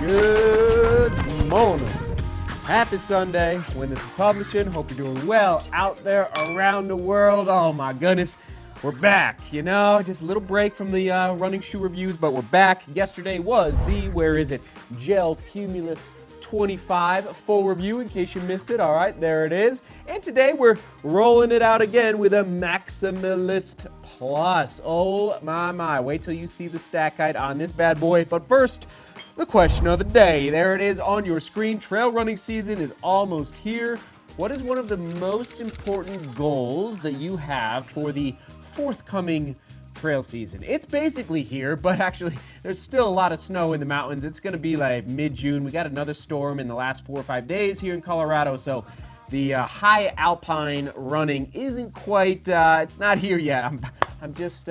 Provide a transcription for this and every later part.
Good morning. Happy Sunday when this is publishing. Hope you're doing well out there around the world. Oh my goodness, we're back. You know, just a little break from the running shoe reviews, but we're back. Yesterday was the, Gel Cumulus 25 full review in case you missed it. All right, there it is. And today we're rolling it out again with a Maximalist Plus. Oh my, wait till you see the stack height on this bad boy. But first, the question of the day. There it is on your screen. Trail running season is almost here. What is one of the most important goals that you have for the forthcoming trail season? It's basically here, but actually there's still a lot of snow in the mountains. It's going to be like mid-June. We got another storm in the last 4 or 5 days here in Colorado, so the high alpine running isn't quite, it's not here yet. I'm just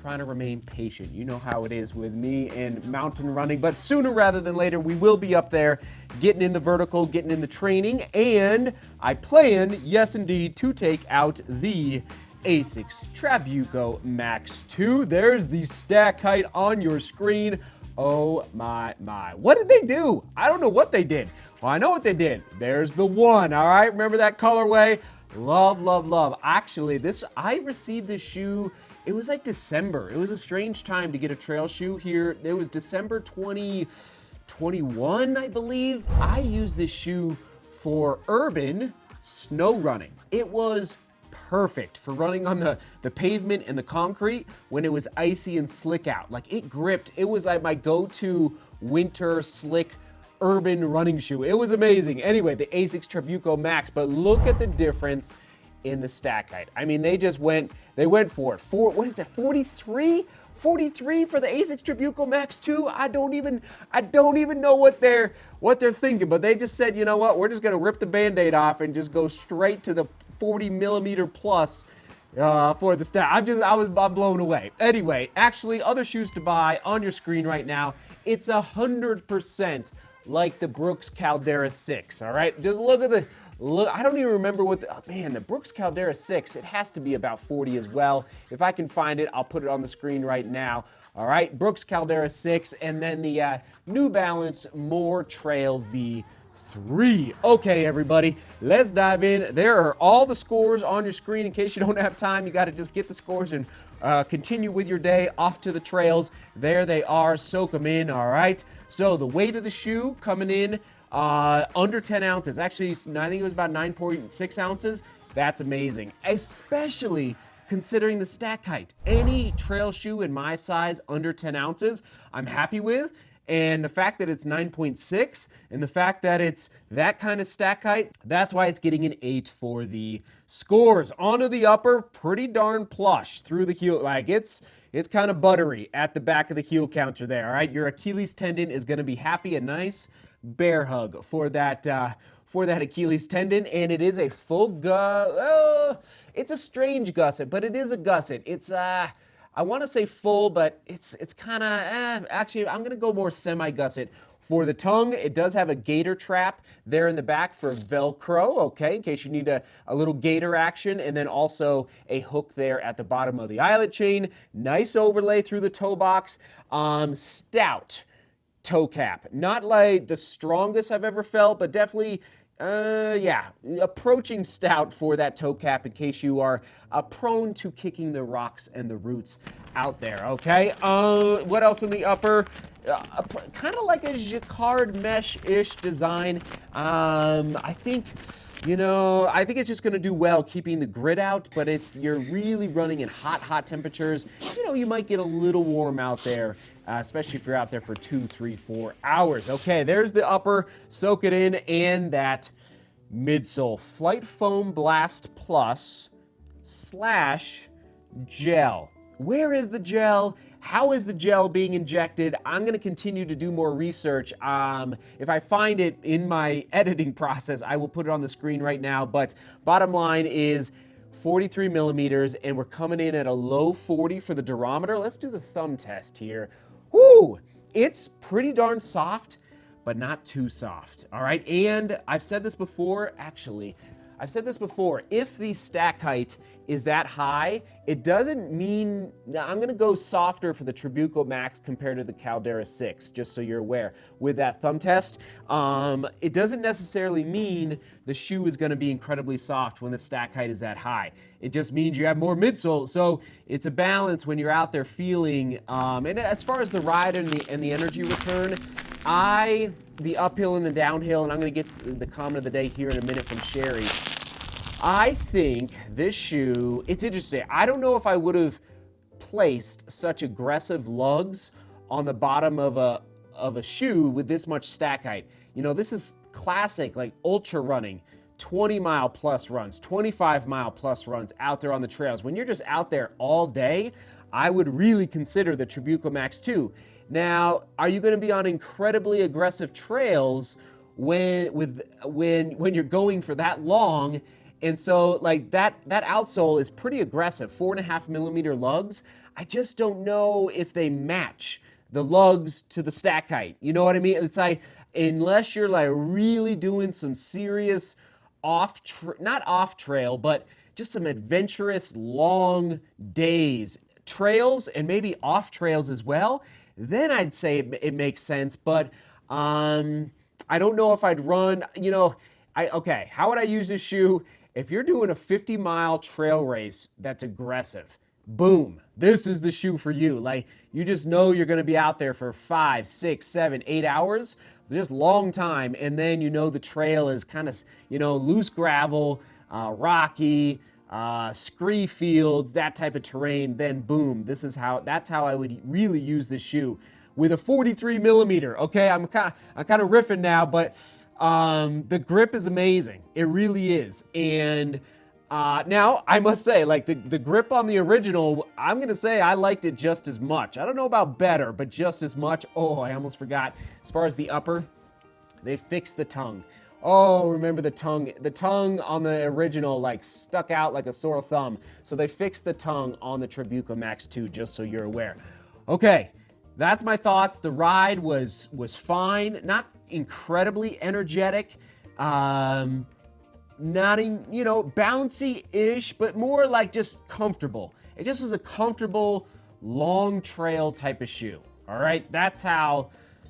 trying to remain patient. You know how it is with me and mountain running, but sooner rather than later, we will be up there getting in the vertical, getting in the training, and I plan, yes indeed, to take out the ASICS Trabuco Max 2. There's the stack height on your screen. Oh my. What did they do? I don't know what they did. Well, I know what they did. There's the one, all right? Remember that colorway? Love. Actually, I received this shoe, it was like December. It was a strange time to get a trail shoe here. It was December 2021, I believe. I used this shoe for urban snow running. It was perfect for running on the pavement and the concrete when it was icy and slick out. Like, it gripped. It was like my go-to winter slick urban running shoe. It was amazing. Anyway, the ASICS Trabuco Max, but look at the difference in the stack height. I mean, they went for it. What is that, 43? 43 for the ASICS Trabuco Max 2? I don't even know what they're thinking, but they just said, you know what, we're just gonna rip the Band-Aid off and just go straight to the 40 millimeter plus for the stack. I'm blown away. Anyway, actually, other shoes to buy on your screen right now. It's 100% like the Brooks Caldera 6, all right? Just look at the, I don't even remember what the Brooks Caldera 6, it has to be about 40 as well. If I can find it, I'll put it on the screen right now. All right, Brooks Caldera 6, and then the New Balance More Trail V3. Okay, everybody, let's dive in. There are all the scores on your screen. In case you don't have time, you got to just get the scores and continue with your day off to the trails. There they are. Soak them in, all right? So the weight of the shoe coming in under 10 ounces. Actually, I think it was about 9.6 ounces. That's amazing, especially considering the stack height. Any trail shoe in my size under 10 ounces, I'm happy with. And the fact that it's 9.6 and the fact that it's that kind of stack height, that's why it's getting an 8 for the scores. Onto the upper, pretty darn plush through the heel. Like, it's kind of buttery at the back of the heel counter there, all right? Your Achilles tendon is going to be happy. A nice bear hug for that Achilles tendon, and it is a full it's a strange gusset, but it is a gusset. It's I want to say full, but it's kind of actually I'm gonna go more semi-gusset for the tongue. It does have a gator trap there in the back for Velcro, okay, in case you need a little gator action, and then also a hook there at the bottom of the eyelet chain. Nice overlay through the toe box. Stout toe cap. Not like the strongest I've ever felt, but definitely, approaching stout for that toe cap in case you are prone to kicking the rocks and the roots out there, okay? What else in the upper? Kind of like a jacquard mesh-ish design. I think it's just going to do well keeping the grit out, but if you're really running in hot temperatures, you might get a little warm out there, especially if you're out there for 2, 3, 4 hours. Okay, there's the upper, soak it in, and that midsole. Flight Foam Blast Plus / gel. Where is the gel? How is the gel being injected? I'm going to continue to do more research. If I find it in my editing process, I will put it on the screen right now. But bottom line is 43 millimeters, and we're coming in at a low 40 for the durometer. Let's do the thumb test here. Woo! It's pretty darn soft, but not too soft. All right, and I've said this before, actually. I've said this before, if the stack height is that high, it doesn't mean, I'm gonna go softer for the Trabuco Max compared to the Caldera 6, just so you're aware. With that thumb test, it doesn't necessarily mean the shoe is gonna be incredibly soft when the stack height is that high. It just means you have more midsole, so it's a balance when you're out there feeling, and as far as the ride and the energy return, the uphill and the downhill, and I'm going to get the comment of the day here in a minute from Sherry. I think this shoe, it's interesting. I don't know if I would have placed such aggressive lugs on the bottom of a shoe with this much stack height. You know, this is classic, like ultra running, 20-mile plus runs, 25-mile plus runs out there on the trails. When you're just out there all day, I would really consider the Trabuco Max 2. Now, are you going to be on incredibly aggressive trails when you're going for that long? And so, like that outsole is pretty aggressive, 4.5 millimeter lugs. I just don't know if they match the lugs to the stack height. You know what I mean? It's like, unless you're like really doing some serious not off trail, but just some adventurous long days, trails, and maybe off trails as well, then I'd say it makes sense. But I don't know if I'd run, you know, okay, how would I use this shoe? If you're doing a 50-mile trail race that's aggressive, boom, this is the shoe for you. Like, you just know you're going to be out there for 5, 6, 7, 8 hours, just long time, and then you know the trail is kind of, you know, loose gravel, rocky, scree fields, that type of terrain, then boom, that's how I would really use this shoe with a 43 millimeter. Okay, I'm kind of riffing now, but the grip is amazing. It really is. And now I must say, like the grip on the original, I'm gonna say I liked it just as much. I don't know about better, but just as much. Oh, I almost forgot. As far as the upper, they fixed the tongue. Oh, remember the tongue? The tongue on the original like stuck out like a sore thumb. So they fixed the tongue on the Trabuco Max 2, just so you're aware. Okay, that's my thoughts. The ride was fine, not incredibly energetic, not you know, bouncy-ish, but more like just comfortable. It just was a comfortable long trail type of shoe. All right, that's how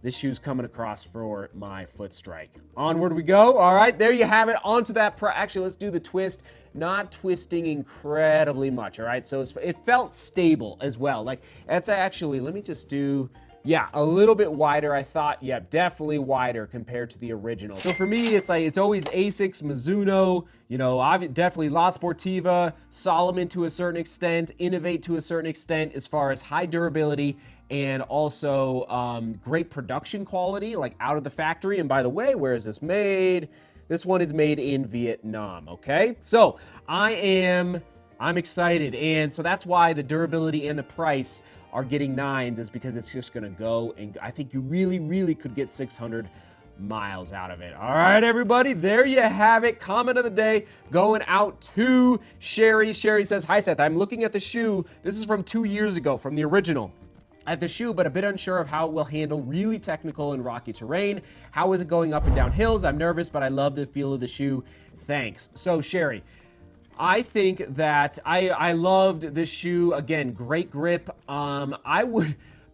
this shoe's coming across for my foot strike. Onward we go. All right, there you have it. Onto that actually, let's do the twist. Not twisting incredibly much, all right? So it felt stable as well. Like, that's actually, let me just do, yeah, a little bit wider, I thought. Yeah, definitely wider compared to the original. So for me, it's like, it's always ASICS, Mizuno, you know, definitely La Sportiva, Solomon to a certain extent, Innovate to a certain extent as far as high durability, and also great production quality, like out of the factory. And by the way, where is this made? This one is made in Vietnam, okay? So I'm excited. And so that's why the durability and the price are getting 9s, is because it's just gonna go, and I think you really, really could get 600 miles out of it. All right, everybody, there you have it. Comment of the day going out to Sherry. Sherry says, hi, Seth. I'm looking at the shoe. This is from 2 years ago, from the original. I have the shoe, but a bit unsure of how it will handle really technical and rocky terrain. How is it going up and down hills? I'm nervous, but I love the feel of the shoe. Thanks. So, Sherry, I think that I loved this shoe. Again, great grip.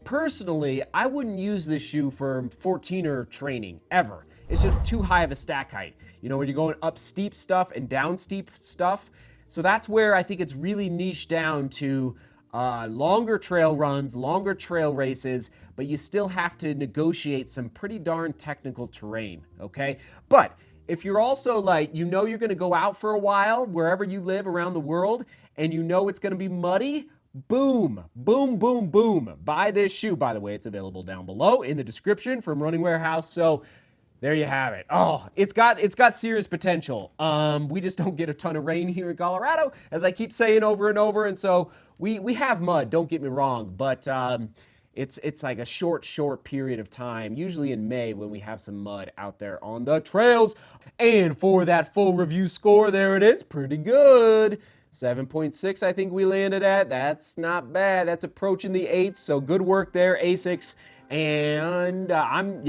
Personally, I wouldn't use this shoe for 14er training, ever. It's just too high of a stack height. You know, when you're going up steep stuff and down steep stuff. So that's where I think it's really niched down to longer trail runs, longer trail races, but you still have to negotiate some pretty darn technical terrain, okay? But if you're also like, you know, you're gonna go out for a while, wherever you live around the world, and you know it's gonna be muddy, boom, boom, boom, boom. Buy this shoe. By the way, it's available down below in the description from Running Warehouse. So there you have it. Oh, it's got serious potential. We just don't get a ton of rain here in Colorado, as I keep saying over and over. And so we have mud, don't get me wrong, but it's like a short period of time, usually in May, when we have some mud out there on the trails. And for that full review score, there it is, pretty good. 7.6 I think we landed at. That's not bad. That's approaching the 8s, so good work there, ASICS. And I'm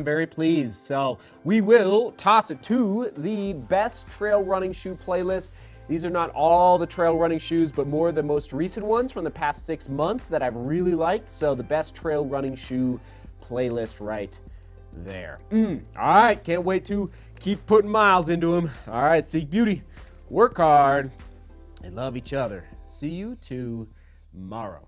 very pleased. So we will toss it to the best trail running shoe playlist. These are not all the trail running shoes, but more the most recent ones from the past 6 months that I've really liked. So the best trail running shoe playlist right there. All right, can't wait to keep putting miles into them. All right, seek beauty, work hard, and love each other. See you tomorrow.